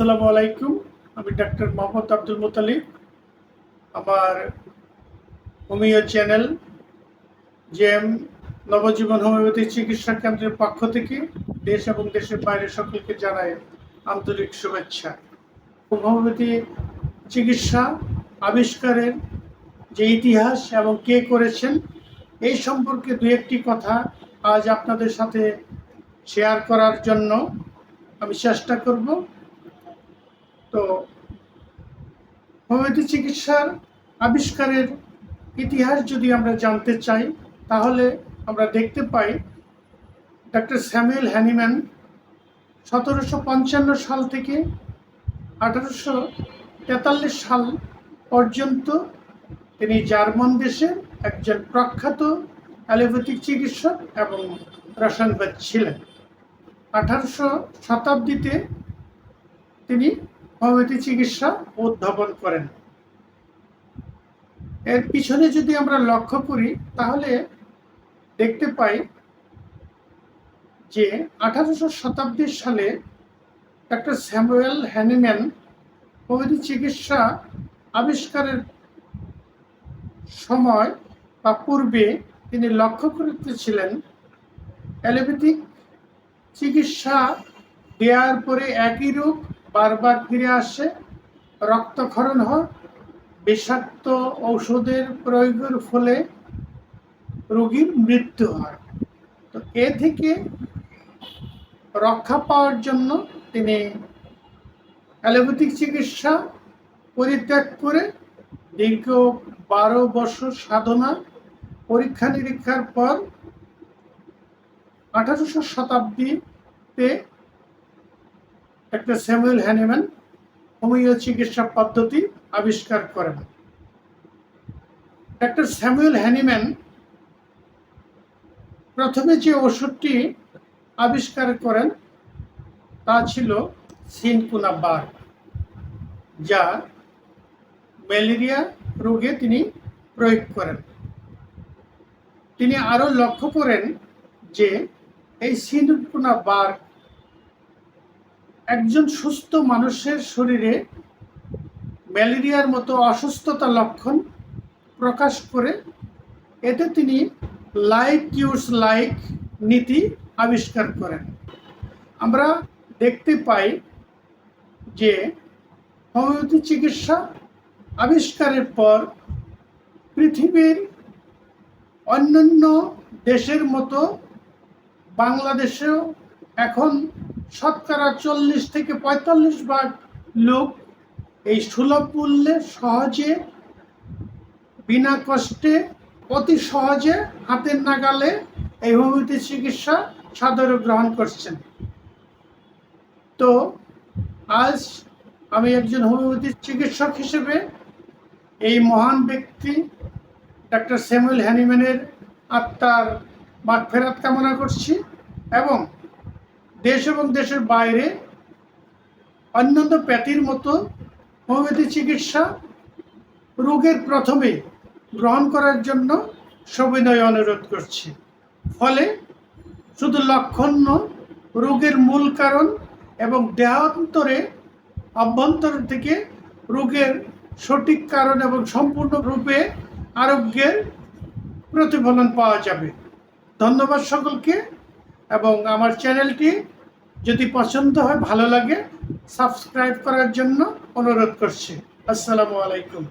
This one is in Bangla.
আসসালামু আলাইকুম। আমি ডাক্তার মোহাম্মদ আব্দুল মুতালিব। আমার হোমিও চ্যানেল জেএম নবজীবন হোমিওপ্যাথি চিকিৎসা কেন্দ্রের পক্ষ থেকে দেশ এবং দেশের বাইরে সকলকে জানাই আন্তরিক শুভেচ্ছা। হোমিওপ্যাথি চিকিৎসা আবিষ্কারের যে ইতিহাস এবং কে করেছেন এই সম্পর্কে দু একটি কথা আজ আপনাদের সাথে শেয়ার করার জন্য আমি চেষ্টা করব। তো হোমিওপ্যাথি চিকিৎসার আবিষ্কারের ইতিহাস যদি আমরা জানতে চাই তাহলে আমরা দেখতে পাই ডক্টর স্যামুয়েল হ্যানিম্যান 1755 সাল থেকে 1843 সাল পর্যন্ত তিনি জার্মান দেশের একজন প্রখ্যাত অ্যালোপ্যাথিক চিকিৎসক এবং রসায়নবিদ ছিলেন। 1800 শতাব্দীতে তিনি হোমিওপ্যাথি চিকিৎসা উদ্ভাবন করেন। এর পিছনে যদি আমরা লক্ষ্য করি তাহলে দেখতে পাই যে 1800 শতাব্দীর সালে ডক্টর স্যামুয়েল হ্যানিম্যান হোমিওপ্যাথি চিকিৎসা আবিষ্কারের সময় বা পূর্বে তিনি লক্ষ্য করতেছিলেন অ্যালোপ্যাথিক চিকিৎসা দেওয়ার পরে একই রোগ বারবার ফিরে আসে, রক্তক্ষরণ হয়, বিষাক্ত ঔষধের প্রয়োগের ফলে রোগীর মৃত্যু হয়। তো এ থেকে রক্ষা পাওয়ার জন্য তিনি অ্যালোপ্যাথিক চিকিৎসা পরিত্যাগ করে দীর্ঘ 12 বছর সাধনা পরীক্ষা নিরীক্ষার পর 1800 শতাব্দীতে ডক্টর স্যামুয়েল হ্যানিম্যান হোমিও চিকিৎসা পদ্ধতি আবিষ্কার করেন। ডক্টর স্যামুয়েল হ্যানিম্যান প্রথমে যে ওষুধটি আবিষ্কার করেন তা ছিল সিনকুনাবার, যা ম্যালেরিয়া রোগে তিনি প্রয়োগ করেন। তিনি আরো লক্ষ্য করেন যে এই সিনকুনাবার একজন সুস্থ মানুষের শরীরে ম্যালেরিয়ার মতো অসুস্থতা লক্ষণ প্রকাশ করে। এতে তিনি লাইক কিউরস লাইক নীতি আবিষ্কার করেন। আমরা দেখতে পাই যে হোমিওপ্যাথি চিকিৎসা আবিষ্কারের পর পৃথিবীর অন্যান্য দেশের মতো বাংলাদেশেও এখন শতকরা 40 থেকে 45% লোক এই সুলভ মূল্যে সহজে বিনা কষ্টে অতি সহজে হাতের নাগালে এই হোমিওপ্যাথি চিকিৎসা সাদরে গ্রহণ করছেন। তো আজ আমি একজন হোমিওপ্যাথি চিকিৎসক হিসেবে এই মহান ব্যক্তি ডক্টর স্যামুয়েল হ্যানিম্যানের আত্মার মাগফিরাত কামনা করছি এবং দেশ এবং দেশের বাইরে অন্যান্য প্যাথির মতো হোমিওপ্যাথি চিকিৎসা রোগের প্রথমে গ্রহণ করার জন্য সবিনয় অনুরোধ করছি। ফলে শুধু লক্ষণ নয়, রোগের মূল কারণ এবং দেহান্তরে অভ্যন্তর থেকে রোগের সঠিক কারণ এবং সম্পূর্ণরূপে আরোগ্যের প্রতিফলন পাওয়া যাবে। ধন্যবাদ সকলকে এবং আমার চ্যানেলটি যদি পছন্দ হয়, ভালো লাগে, সাবস্ক্রাইব করার জন্য অনুরোধ করছি। আসসালামু আলাইকুম।